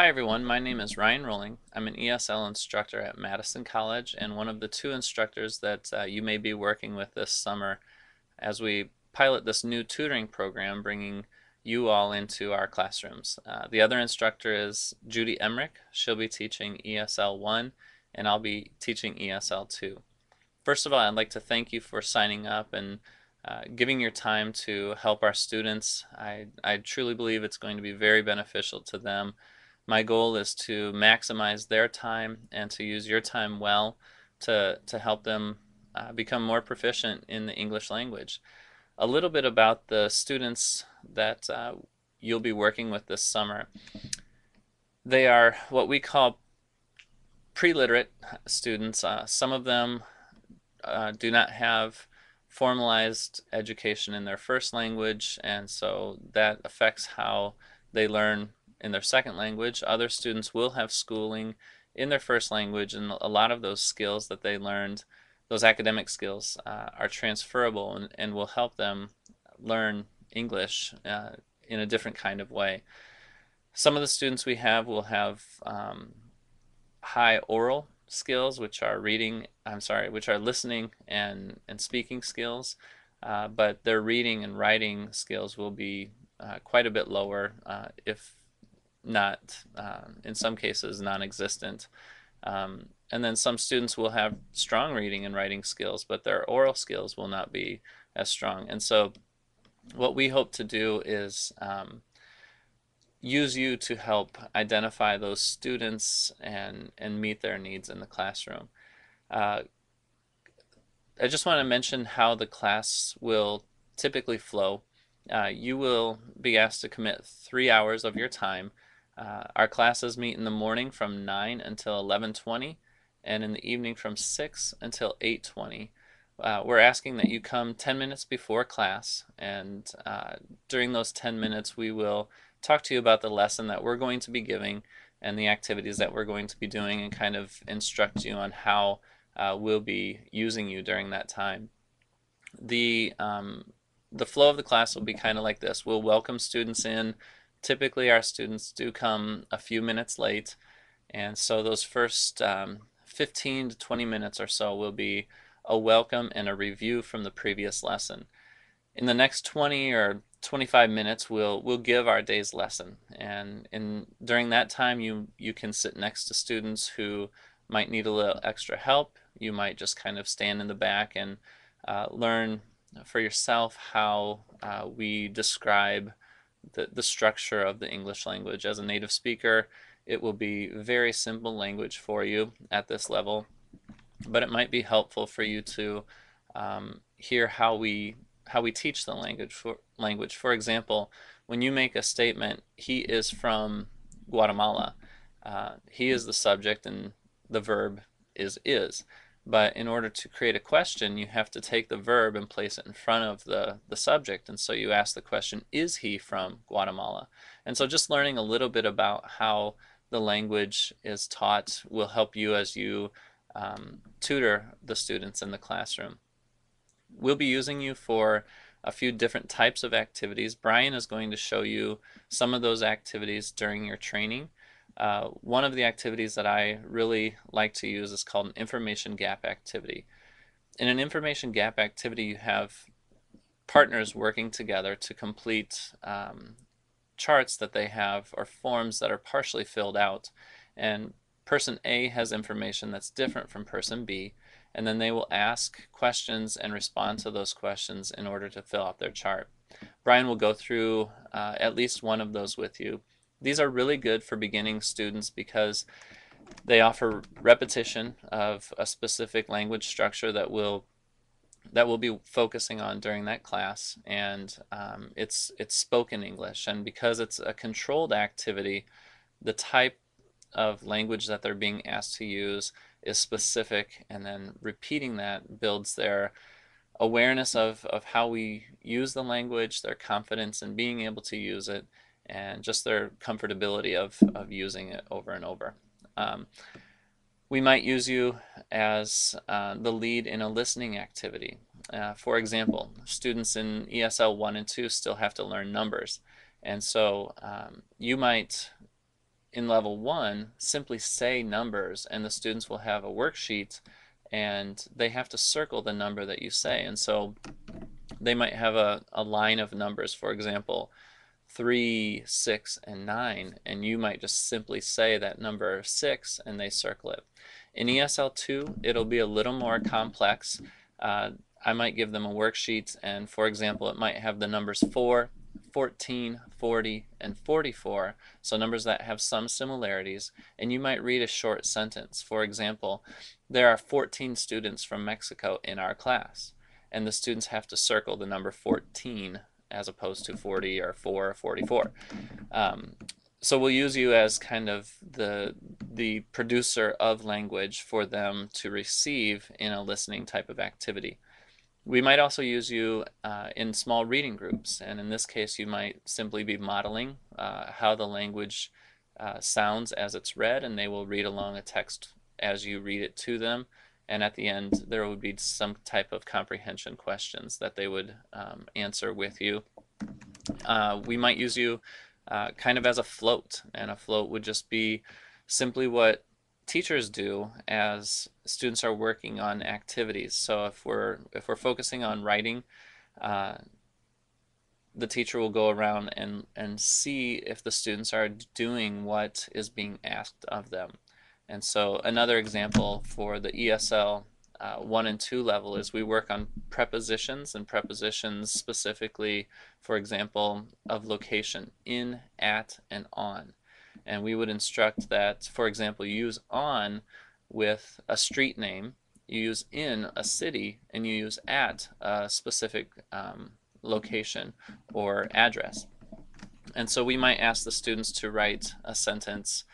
Hi everyone, my name is Ryan Rolling. I'm an ESL instructor at Madison College and one of the two instructors that you may be working with this summer as we pilot this new tutoring program bringing you all into our classrooms. The other instructor is Judy Emmerich. She'll be teaching ESL 1 and I'll be teaching ESL 2. First of all, I'd like to thank you for signing up and giving your time to help our students. I truly believe it's going to be very beneficial to them. My goal is to maximize their time and to use your time well to help them become more proficient in the English language. A little bit about the students that you'll be working with this summer. They are what we call pre-literate students. Some of them do not have formalized education in their first language, and so that affects how they learn in their second language. Other students will have schooling in their first language, and a lot of those skills that they learned, those academic skills, are transferable and will help them learn English in a different kind of way. Some of the students we have will have high oral skills, which are which are listening and speaking skills, but their reading and writing skills will be quite a bit lower, if not, in some cases, non-existent. And then some students will have strong reading and writing skills, but their oral skills will not be as strong. And so what we hope to do is use you to help identify those students and meet their needs in the classroom. Uh, I just want to mention how the class will typically flow. You will be asked to commit 3 hours of your time. Our classes meet in the morning from 9 until 11:20 and in the evening from 6 until 8:20. We're asking that you come 10 minutes before class, and during those 10 minutes we will talk to you about the lesson that we're going to be giving and the activities that we're going to be doing and kind of instruct you on how we'll be using you during that time. The flow of the class will be kind of like this. We'll welcome students in. Typically our students do come a few minutes late, and so those first 15 to 20 minutes or so will be a welcome and a review from the previous lesson. In the next 20 or 25 minutes we'll give our day's lesson, and during that time you can sit next to students who might need a little extra help. You might just kind of stand in the back and learn for yourself how we describe the structure of the English language. As a native speaker, it will be very simple language for you at this level, but it might be helpful for you to hear how we teach the language. For example, when you make a statement, he is from Guatemala, he is the subject and the verb is. But in order to create a question, you have to take the verb and place it in front of the subject. And so you ask the question, is he from Guatemala? And so just learning a little bit about how the language is taught will help you as you tutor the students in the classroom. We'll be using you for a few different types of activities. Brian is going to show you some of those activities during your training. One of the activities that I really like to use is called an information gap activity. In an information gap activity, you have partners working together to complete charts that they have or forms that are partially filled out. And person A has information that's different from person B, and then they will ask questions and respond to those questions in order to fill out their chart. Brian will go through at least one of those with you. These are really good for beginning students because they offer repetition of a specific language structure that we'll be focusing on during that class, and it's spoken English. And because it's a controlled activity, the type of language that they're being asked to use is specific, and then repeating that builds their awareness of how we use the language, their confidence in being able to use it, and just their comfortability of using it over and over. We might use you as the lead in a listening activity. For example, students in ESL 1 and 2 still have to learn numbers, and so you might in level one, simply say numbers, and the students will have a worksheet, and they have to circle the number that you say. And so they might have a line of numbers, for example, 3, 6, and 9, and you might just simply say that number 6 and they circle it. In ESL2, it'll be a little more complex. Uh, I might give them a worksheet, and for example, it might have the numbers 4, 14, 40, and 44, so numbers that have some similarities, and you might read a short sentence. For example, there are 14 students from Mexico in our class, and the students have to circle the number 14 as opposed to 40 or 4 or 44. So we'll use you as kind of the producer of language for them to receive in a listening type of activity. We might also use you in small reading groups, and in this case you might simply be modeling how the language sounds as it's read, and they will read along a text as you read it to them, and at the end there would be some type of comprehension questions that they would answer with you. We might use you kind of as a float, and a float would just be simply what teachers do as students are working on activities. So if we're focusing on writing, the teacher will go around and see if the students are doing what is being asked of them. And so another example for the ESL 1 and 2 level is we work on prepositions, and prepositions specifically, for example, of location: in, at, and on. And we would instruct that, for example, you use on with a street name, you use in a city, and you use at a specific location or address. And so we might ask the students to write a sentence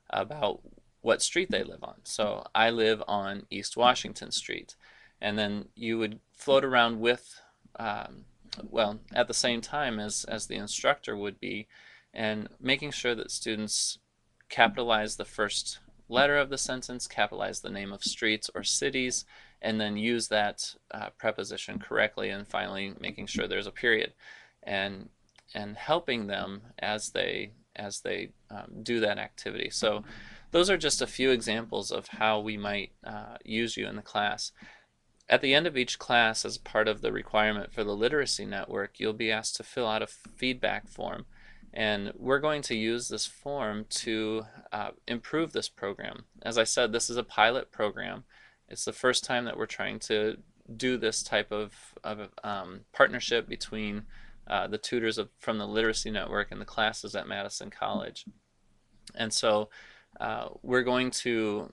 about what street they live on. So I live on East Washington Street. And then you would float around with, well, at the same time as the instructor would be, and making sure that students capitalize the first letter of the sentence, capitalize the name of streets or cities, and then use that preposition correctly, and finally making sure there's a period, and helping them as they do that activity. So those are just a few examples of how we might use you in the class. At the end of each class, as part of the requirement for the Literacy Network, you'll be asked to fill out a feedback form. And we're going to use this form to improve this program. As I said, this is a pilot program. It's the first time that we're trying to do this type of partnership between the tutors from the Literacy Network and the classes at Madison College. And so we're going to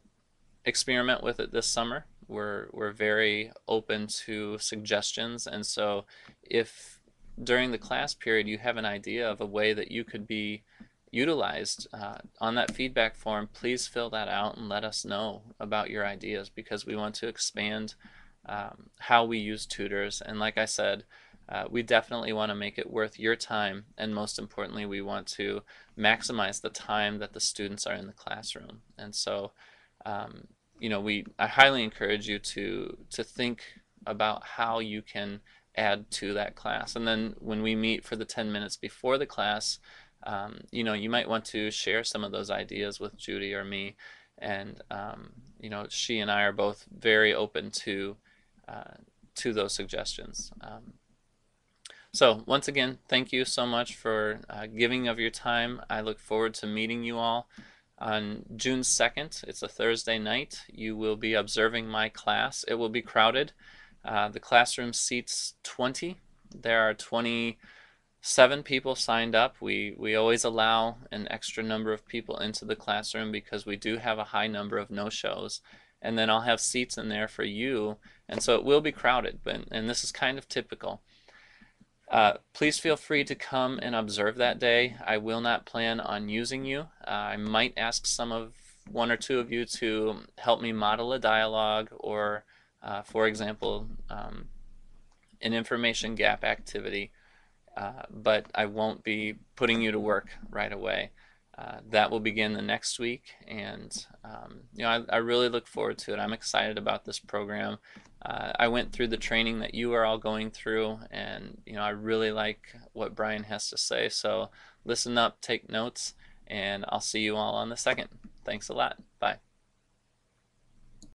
experiment with it this summer. We're very open to suggestions, and so if during the class period you have an idea of a way that you could be utilized on that feedback form, please fill that out and let us know about your ideas, because we want to expand how we use tutors. And like I said, we definitely want to make it worth your time, and most importantly, we want to maximize the time that the students are in the classroom. And so you know, I highly encourage you to think about how you can add to that class. And then when we meet for the 10 minutes before the class, you know, you might want to share some of those ideas with Judy or me. And you know, she and I are both very open to those suggestions. So once again, thank you so much for giving of your time. I look forward to meeting you all on June 2nd. It's a Thursday night. You will be observing my class. It will be crowded. The classroom seats 20. There are 27 people signed up. We always allow an extra number of people into the classroom because we do have a high number of no-shows. And then I'll have seats in there for you. And so it will be crowded, and this is kind of typical. Please feel free to come and observe that day. I will not plan on using you. I might ask one or two of you to help me model a dialogue, or for example, an information gap activity, but I won't be putting you to work right away. That will begin the next week, and you know, I really look forward to it. I'm excited about this program. I went through the training that you are all going through, and you know, I really like what Brian has to say. So listen up, take notes, and I'll see you all on the second. Thanks a lot. Bye.